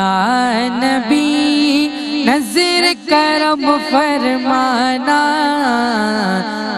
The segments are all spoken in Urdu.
یا نبی نظر کرم فرمانا،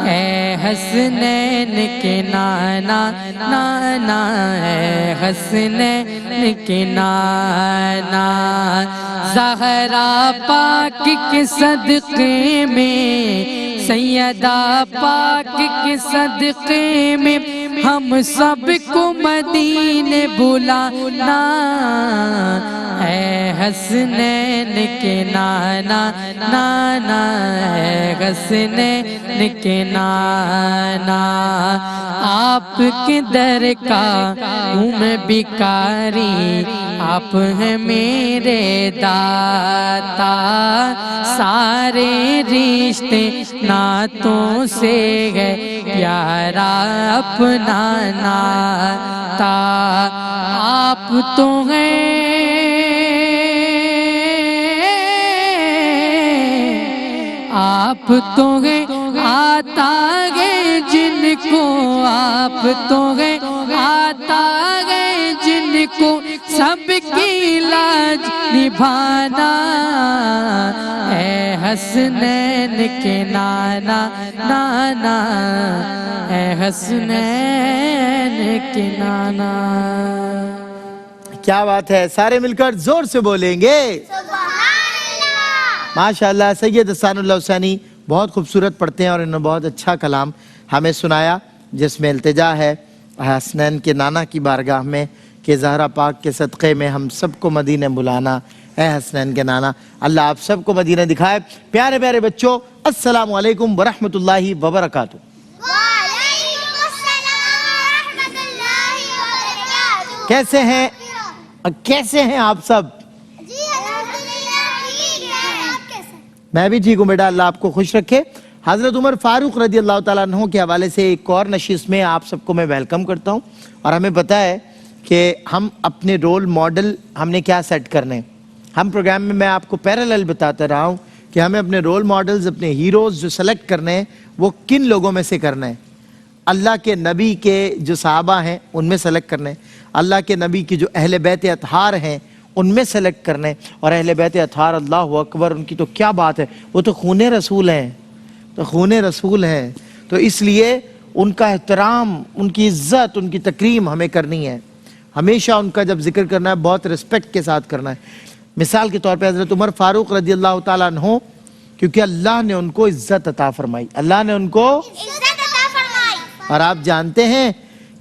اے حسنین کے نانا، نانا اے حسنین کے نانا، زہرا پاک کے صدقے میں، سیدہ پاک کے صدقے میں ہم سب کو مدینے بلانا، اے حسنین کے نانا، نانا اے حسنین کے نانا، آپ کے در کا ہوں میں بھکاری، آپ ہیں میرے داتا، سارے رشتے ناتوں سے ہے پیارا اپنا ناتا، آپ تو ہیں آپ تو ہیں آتا ہے جن کو، آپ تو ہیں آتا ہے جن کو سب کی لاج نبھانا، اے حسنین کے نانا، نانا اے حسنین کے نانا۔ کیا بات ہے، سارے مل کر زور سے بولیں گے ماشاءاللہ۔ سید احسان اللہ حسینی بہت خوبصورت پڑھتے ہیں اور انہوں نے بہت اچھا کلام ہمیں سنایا، جس میں التجا ہے حسنین کے نانا کی بارگاہ میں کہ زہرا پاک کے صدقے میں ہم سب کو مدینے بلانا، اے حسنین کے نانا۔ اللہ آپ سب کو مدینہ دکھائے۔ پیارے پیارے بچوں، السلام علیکم ورحمۃ اللہ وبرکاتہ۔ وعلیکم السلام ورحمۃ اللہ وبرکاتہ۔ کیسے ہیں آپ سب؟ جی الحمدللہ ٹھیک ہے، آپ کیسے؟ میں بھی ٹھیک ہوں بیٹا، اللہ آپ کو خوش رکھے۔ حضرت عمر فاروق رضی اللہ تعالیٰ عنہ کے حوالے سے ایک اور نشست میں آپ سب کو میں ویلکم کرتا ہوں، اور ہمیں پتہ ہے کہ ہم اپنے رول ماڈل ہم نے کیا سیٹ کرنے ہیں۔ ہم پروگرام میں آپ کو پیرالل بتاتا رہا ہوں کہ ہمیں اپنے رول ماڈلز، اپنے ہیروز جو سلیکٹ کرنے ہیں وہ کن لوگوں میں سے کرنا ہے۔ اللہ کے نبی کے جو صحابہ ہیں ان میں سلیکٹ کرنے ہیں، اللہ کے نبی کی جو اہل بیت اطہار ہیں ان میں سلیکٹ کرنے، اور اہل بیت اطہار اللہ اکبر، ان کی تو کیا بات ہے، وہ تو خون رسول ہیں، تو خون رسول ہیں، تو اس لیے ان کا احترام، ان کی عزت، ان کی تکریم ہمیں کرنی ہے۔ ہمیشہ ان کا جب ذکر کرنا ہے بہت رسپیکٹ کے ساتھ کرنا ہے۔ مثال کے طور پہ حضرت عمر فاروق رضی اللہ تعالیٰ عنہ، کیونکہ اللہ نے ان کو عزت عطا فرمائی، اللہ نے ان کو عزت عطا فرمائی، اور آپ جانتے ہیں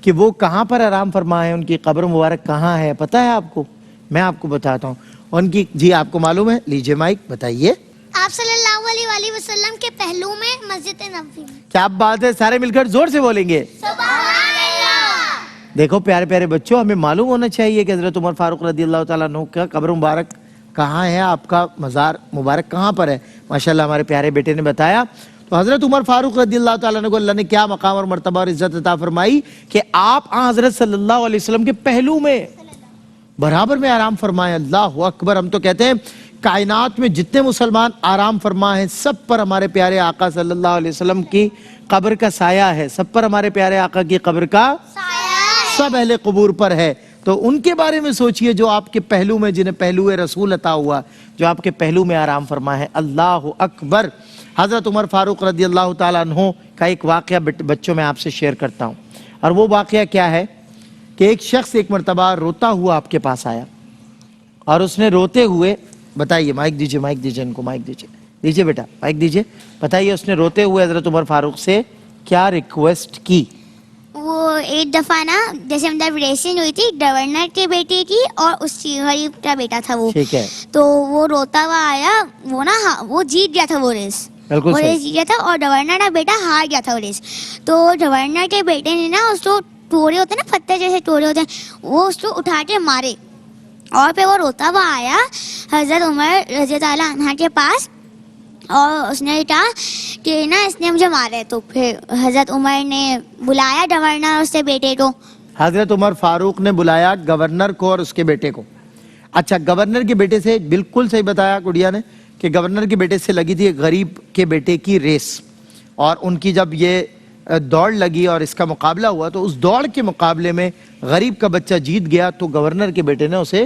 کہ وہ کہاں پر آرام فرما ہے، ان کی قبر مبارک کہاں ہے پتہ ہے آپ کو؟ میں آپ کو بتاتا ہوں ان کی، جی آپ کو معلوم ہے؟ لیجئے مائک بتائیے۔ آپ صلی اللہ علیہ وآلہ وسلم کے پہلو میں مسجد نبوی میں۔ کیا بات ہے، سارے مل کر زور سے بولیں گے سبحان اللہ۔ دیکھو پیارے پیارے بچوں، ہمیں معلوم ہونا چاہیے کہ حضرت عمر فاروق رضی اللہ تعالیٰ عنہ کا قبر مبارک کہاں ہے، آپ کا مزار مبارک کہاں پر ہے۔ ماشاءاللہ ہمارے پیارے بیٹے نے بتایا۔ تو حضرت عمر فاروق رضی اللہ تعالیٰ عنہ کو اللہ نے کیا مقام اور مرتبہ اور عزت عطا فرمائی کہ آپ حضرت صلی اللہ علیہ وسلم کے پہلو میں برابر میں آرام فرمائے۔ اللہ اکبر۔ ہم تو کہتے ہیں کائنات میں جتنے مسلمان آرام فرما ہیں سب پر ہمارے پیارے آقا صلی اللہ علیہ وسلم کی قبر کا سایہ ہے، سب پر ہمارے پیارے آقا کی قبر کا سب اہل قبور پر ہے۔ تو ان کے بارے میں سوچئے جو آپ کے پہلو میں، جنہیں پہلو رسول عطا ہوا، جو آپ کے پہلو میں آرام فرما ہے۔ اللہ اکبر۔ حضرت عمر فاروق رضی اللہ تعالیٰ عنہ کا ایک واقعہ بچوں میں آپ سے شیئر کرتا ہوں، اور وہ واقعہ کیا ہے کہ ایک شخص ایک مرتبہ روتا ہوا آپ کے پاس آیا، اور اس نے روتے ہوئے، بتائیے، مائک دیجئے، مائک دیجئے ان کو، مائک دیجئے، دیجئے بیٹا مائک دیجئے، بتائیے اس نے روتے ہوئے حضرت عمر فاروق سے کیا ریکویسٹ کی؟ وہ ایک دفعہ نا جیسے مطلب ریسنگ ہوئی تھی گورنر کے بیٹے کی اور اس کی غریب کا بیٹا تھا، وہ ٹھیک ہے، تو وہ روتا ہوا آیا، وہ نا وہ جیت گیا تھا، وہ ریس بالکل صحیح، جیت گیا تھا، اور گورنر کا بیٹا ہار گیا تھا وہ ریس۔ تو گورنر کے بیٹے نے نا اس کو ٹوڑے ہوتے ہیں نا، پتھر جیسے ٹوڑے ہوتے ہیں، وہ اس کو اٹھا کے مارے، اور پھر وہ روتا ہوا آیا حضرت عمر رضی اللہ عنہ کے پاس، اور اس نے کہا کہ نا اس نے مجھے مارا ہے۔ تو پھر حضرت عمر نے بلایا گورنر اور اس کے بیٹے کو۔ حضرت عمر فاروق نے بلایا گورنر کو اور اس کے بیٹے کو۔ اچھا، گورنر کے بیٹے سے بالکل صحیح بتایا گڑیا نے کہ گورنر کے بیٹے سے لگی تھی غریب کے بیٹے کی ریس، اور ان کی جب یہ دوڑ لگی اور اس کا مقابلہ ہوا تو اس دوڑ کے مقابلے میں غریب کا بچہ جیت گیا، تو گورنر کے بیٹے نے اسے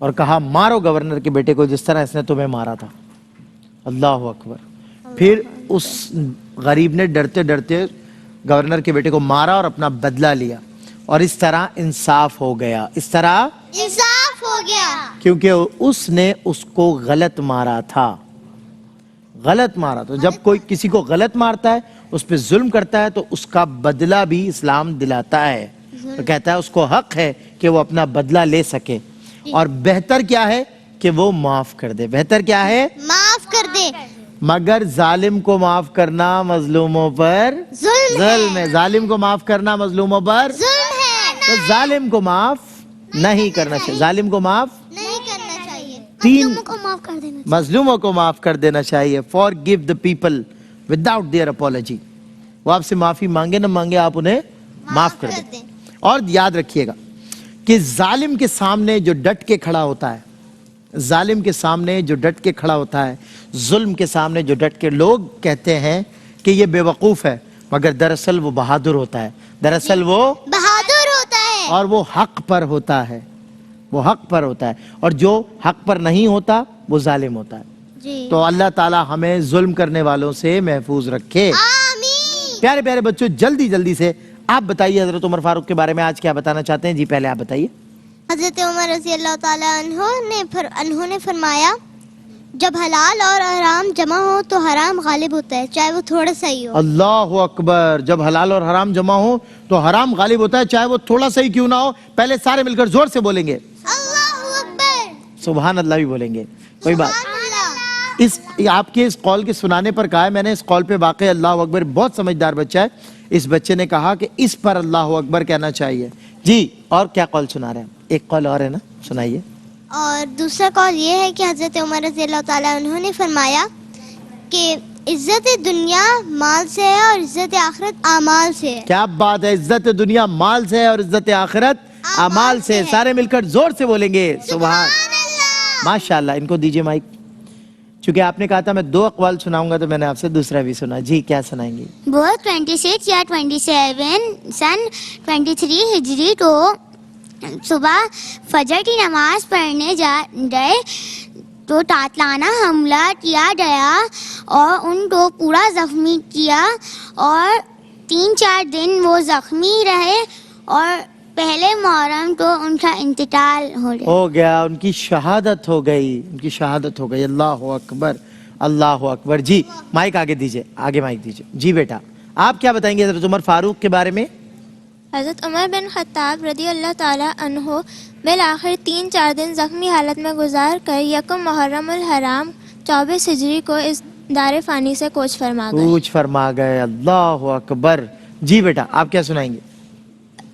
اور کہا مارو گورنر کے بیٹے کو جس طرح اس نے تمہیں مارا تھا. اللہ اکبر. پھر اس غریب نے ڈرتے ڈرتے گورنر کے بیٹے کو مارا اور اپنا بدلہ لیا اور اس طرح انصاف ہو گیا. اس طرح انصاف ہو گیا کیونکہ اس نے اس کو غلط مارا تھا. غلط مارا. تو جب کوئی کسی کو غلط مارتا ہے اس پہ ظلم کرتا ہے تو اس کا بدلہ بھی اسلام دلاتا ہے. تو کہتا ہے اس کو حق ہے کہ وہ اپنا بدلہ لے سکے اور بہتر کیا ہے کہ وہ معاف کر دے. بہتر کیا ہے؟ معاف کر دے. مگر ظالم کو معاف کرنا مظلوموں پر ظلم ہے. ظالم کو معاف کرنا مظلوموں پر ظلم ہے. تو ظالم کو معاف نہیں کرنا چاہیے. ظالم کو معاف نہیں کرنا چاہیے. تین مظلوموں کو معاف کر دینا. مظلوموں کو معاف کر دینا چاہیے. forgive the people without their apology. وہ آپ سے معافی مانگے نہ مانگے آپ انہیں معاف کر دیں. اور یاد رکھیے گا کہ ظالم کے سامنے جو ڈٹ کے کھڑا ہوتا ہے, ظالم کے سامنے جو ڈٹ کے کھڑا ہوتا ہے, ظلم کے سامنے جو ڈٹ کے, لوگ کہتے ہیں کہ یہ بے وقوف ہے مگر دراصل وہ بہادر ہوتا ہے. دراصل وہ بہادر ہوتا ہے اور وہ حق پر ہوتا ہے. وہ حق پر ہوتا ہے اور جو حق پر نہیں ہوتا وہ ظالم ہوتا ہے. جی. تو اللہ تعالی ہمیں ظلم کرنے والوں سے محفوظ رکھے. آمین. پیارے پیارے بچوں, جلدی جلدی سے آپ بتائیے حضرت عمر فاروق کے بارے میں آج کیا بتانا چاہتے ہیں. جی پہلے آپ بتائیے. حضرت عمر رضی اللہ تعالیٰ عنہ نے فرمایا جب حلال اور حرام جمع ہو تو حرام غالب ہوتا ہے چاہے وہ تھوڑا سا ہی ہو. اللہ اکبر. جب حلال اور حرام جمع ہو تو حرام غالب ہوتا ہے چاہے وہ تھوڑا سا ہی کیوں نہ ہو. پہلے سارے مل کر زور سے بولیں گے. اللہ اکبر. سبحان اللہ بھی بولیں گے. کوئی بات. سبحان اللہ. اس آپ کے اس قول کے سنانے پر کہا ہے میں نے, اس قول پہ واقع اللہ اکبر بہت سمجھدار بچہ ہے. اس بچے نے کہا کہ اس پر اللہ اکبر کہنا چاہیے. جی اور کیا قول سنا رہے ہیں؟ ایک قول اور ہے نا, سنائیے. اور دوسرا قول یہ ہے کہ حضرت عمر رضی اللہ تعالیٰ عنہ نے فرمایا کہ عزت دنیا مال سے ہے اور عزت آخرت اعمال سے ہے. کیا بات ہے. عزت دنیا مال سے ہے اور عزت آخرت اعمال سے. سارے مل کر زور سے بولیں گے سبحان اللہ. ماشاءاللہ. ان کو دیجئے مائک. چونکہ آپ نے کہا تھا میں 2 اقوال سناؤں گا تو میں نے آپ سے دوسرا بھی سنا. جی کیا سنائیں گے؟ وہ 26 یا 27 سن 23 ہجری کو صبح فجر کی نماز پڑھنے گئے تو تاتلانہ حملہ کیا گیا اور ان کو پورا زخمی کیا اور 3-4 دن وہ زخمی رہے اور پہلے محرم کو ان کا انتقال ہو گیا. ان کی شہادت ہو گئی. ان کی شہادت ہو گئی. اللہ اکبر. اللہ اکبر. جی مائک آگے دیجئے. آگے مائک دیجئے. جی بیٹا آپ کیا بتائیں گے حضرت عمر فاروق کے بارے میں؟ حضرت عمر بن خطاب رضی اللہ تعالیٰ عنہ بالآخر 3-4 دن زخمی حالت میں گزار کر یکم محرم الحرام 24 ہجری کو اس دار فانی سے کوچ فرما گئے. اللہ اکبر. جی بیٹا آپ کیا سنائیں گے؟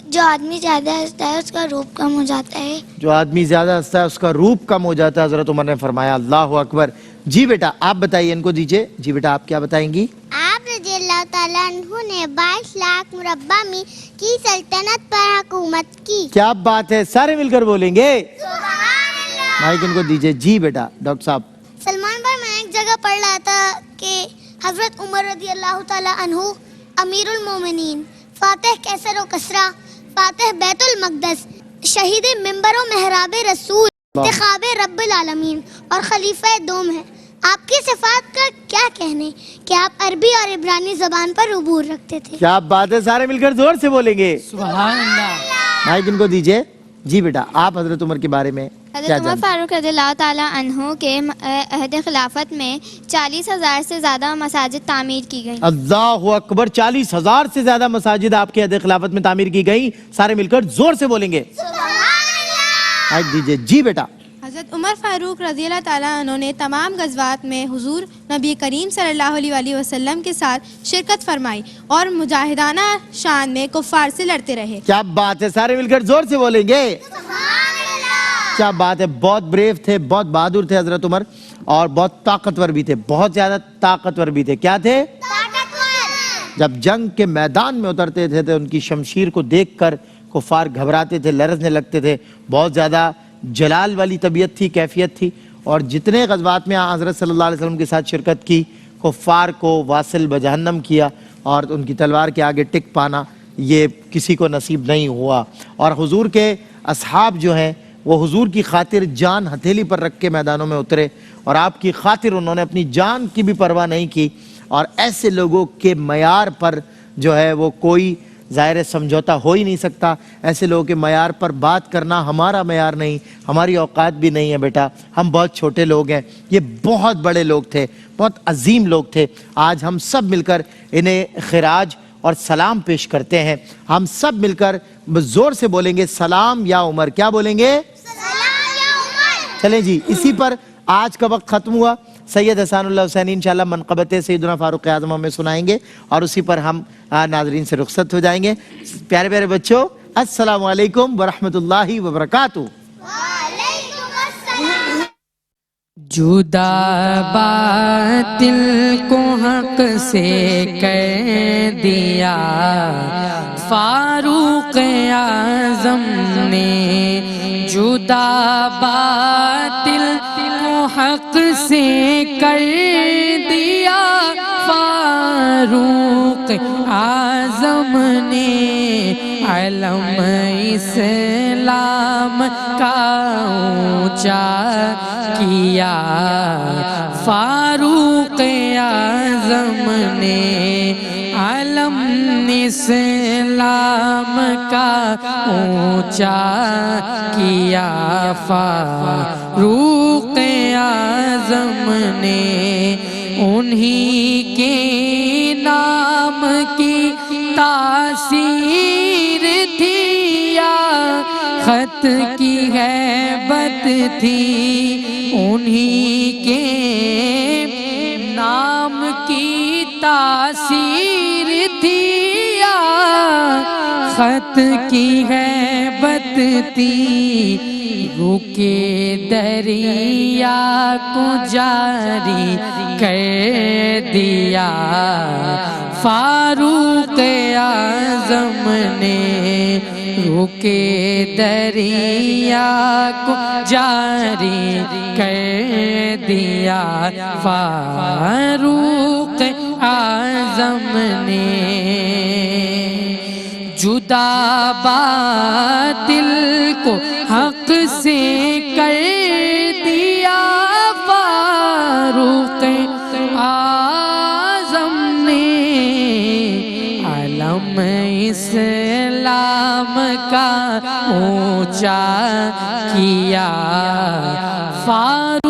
جو آدمی زیادہ ہنستا ہے اس کا روپ کم ہو جاتا ہے. جو آدمی زیادہ ہنستا ہے اس کا روپ کم ہو جاتا ہے. حضرت عمر نے فرمایا. اللہ اکبر. جی بیٹا آپ بتائیے, ان کو دیجئے. جی بیٹا آپ کیا بتائیں گی؟ آپ رضی اللہ تعالیٰ عنہ نے 22 لاکھ مربع می کی سلطنت پر حکومت کی. کیا بات ہے. سارے مل کر بولیں گے سبحان اللہ. مائک ان کو دیجئے. جی بیٹا ڈاکٹر صاحب. سلمان بھائی میں ایک جگہ پڑھ رہا تھا کہ حضرت عمر رضی اللہ تعالیٰ عنہ امیر المومنین, فاتح کیسر و کسرا, فاتح بیت المقدس, شہید منبر و محراب رسول, انتخاب رب العالمین اور خلیفہ دوم ہیں. آپ کی صفات کا کیا کہنے کہ آپ عربی اور عبرانی زبان پر عبور رکھتے تھے. کیا بات ہے. سارے مل کر زور سے بولیں گے سبحان اللہ. مائک ان کو دیجئے. جی بیٹا آپ حضرت عمر کے بارے میں کیا حضرت عمر جانتے ہیں؟ فاروق رضی اللہ تعالیٰ عنہ کے عہد خلافت میں 40,000 سے زیادہ مساجد تعمیر کی گئی. اللہ اکبر. 40,000 سے زیادہ مساجد آپ کے عہد خلافت میں تعمیر کی گئی. سارے مل کر زور سے بولیں گے مائک دیجئے. جی بیٹا. حضرت عمر فاروق رضی اللہ تعالیٰ عنہ نے تمام غزوات میں حضور نبی کریم صلی اللہ علیہ وسلم کے ساتھ شرکت فرمائی اور مجاہدانہ شان میں کفار سے لڑتے رہے. کیا بات ہے. سارے مل کر زور سے بولیں گے. کیا بات ہے. بہت بریو تھے, بہت بہادر تھے حضرت عمر اور بہت طاقتور بھی تھے. بہت زیادہ طاقتور بھی تھے. کیا تھے؟ جب جنگ کے میدان میں اترتے تھے تو ان کی شمشیر کو دیکھ کر کفار گھبراتے تھے, لرزنے لگتے تھے. بہت زیادہ جلال والی طبیعت تھی, کیفیت تھی. اور جتنے غزوات میں حضرت صلی اللہ علیہ وسلم کے ساتھ شرکت کی, کفار کو واصل بجہنم کیا اور ان کی تلوار کے آگے ٹک پانا یہ کسی کو نصیب نہیں ہوا. اور حضور کے اصحاب جو ہیں وہ حضور کی خاطر جان ہتھیلی پر رکھ کے میدانوں میں اترے اور آپ کی خاطر انہوں نے اپنی جان کی بھی پرواہ نہیں کی. اور ایسے لوگوں کے معیار پر جو ہے وہ کوئی ظاہر سمجھوتا ہو ہی نہیں سکتا. ایسے لوگوں کے معیار پر بات کرنا ہمارا معیار نہیں, ہماری اوقات بھی نہیں ہے بیٹا. ہم بہت چھوٹے لوگ ہیں, یہ بہت بڑے لوگ تھے, بہت عظیم لوگ تھے. آج ہم سب مل کر انہیں خراج اور سلام پیش کرتے ہیں. ہم سب مل کر زور سے بولیں گے سلام یا عمر. کیا بولیں گے؟ سلام یا عمر. چلیں جی, اسی پر آج کا وقت ختم ہوا. سید حسان اللہ حسینی انشاءاللہ منقبت سیدنا فاروق اعظم ہمیں سنائیں گے اور اسی پر ہم ناظرین سے رخصت ہو جائیں گے. پیارے پیارے بچوں, السلام علیکم ورحمۃ اللہ وبرکاتہ. وعلیکم السلام. جدا باطل کو حق سے کر دیا فاروق اعظم نے. جدا باطل کو حق سے کر دیا فاروق اعظم نے. علم اسلام کا اونچا کیا فاروق اعظم نے. علم اسلام کا اونچا کیا فاروق اعظم نے. انہی کے نام کی تاثیر تھی یا خط کی ہیبت تھی. انہی کے نام کی تاثیر تھی یا خط کی ہیبت تھی. روکے دریا کو جاری کر دیا فاروق اعظم نے. روکے دریا کو جاری کر دیا فاروق اعظم نے. جدا باطل کو حق سے کر دیا فاروق اعظم نے. علم اسلام کا اونچا کیا فاروق